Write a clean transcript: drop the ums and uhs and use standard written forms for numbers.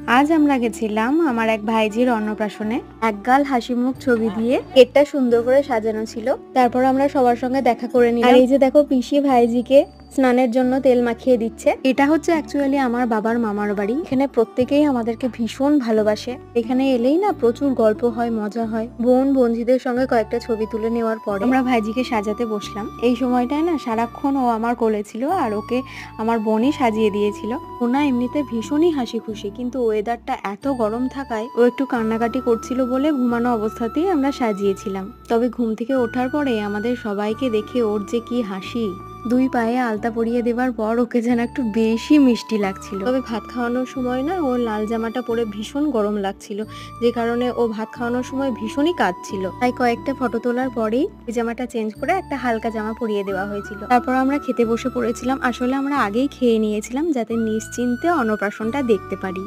আজ আমরা গেছিলাম আমার এক ভাইজির অন্নপ্রাশনে। একগাল হাসি মুখ ছবি দিয়ে কেকটা সুন্দর করে সাজানো ছিল। তারপর আমরা সবার সঙ্গে দেখা করে নিলাম। আর এই যে দেখো পিসি ভাইজিকে স্নানের জন্য তেল মাখিয়ে দিচ্ছে। এটা হচ্ছে অ্যাকচুয়ালি আমার বাবার মামার বাড়ি। এখানে প্রত্যেকেই আমাদেরকে ভীষণ ভালোবাসে। এখানে এলেই না প্রচুর গল্প হয়, মজা হয়। বোন বন্ধুদের সঙ্গে কয়েকটা ছবি তুলে নেওয়ার পরে আমরা ভাইজিকে সাজাতে বসলাম। এই সময়টায় না সারাক্ষণ ও আমার কোলে ছিল আর ওকে আমার বোনই সাজিয়ে দিয়েছিল। ও না এমনিতে ভীষণই হাসি খুশি, কিন্তু ওয়েদারটা এত গরম থাকায় ও একটু কান্নাকাটি করছিল বলে ঘুমানো অবস্থাতেই আমরা সাজিয়েছিলাম। তবে ঘুম থেকে ওঠার পরে আমাদের সবাইকে দেখে ওর যে কি হাসি। দুই পায়ে আলতা পরিয়ে দেওয়ার পর ওকে যেন একটু বেশি মিষ্টি লাগছিল। তবে ভাত খাওয়ানোর সময় না ওর লাল জামাটা পরে ভীষণ গরম লাগছিল, যে কারণে ও ভাত খাওয়ানোর সময় ভীষণই কাঁদছিল। তাই কয়েকটা ফটো তোলার পরেই ওই জামাটা চেঞ্জ করে একটা হালকা জামা পরিয়ে দেওয়া হয়েছিল। তারপর আমরা খেতে বসে পড়েছিলাম। আসলে আমরা আগেই খেয়ে নিয়েছিলাম যাতে নিশ্চিন্তে অন্নপ্রাশনটা দেখতে পারি।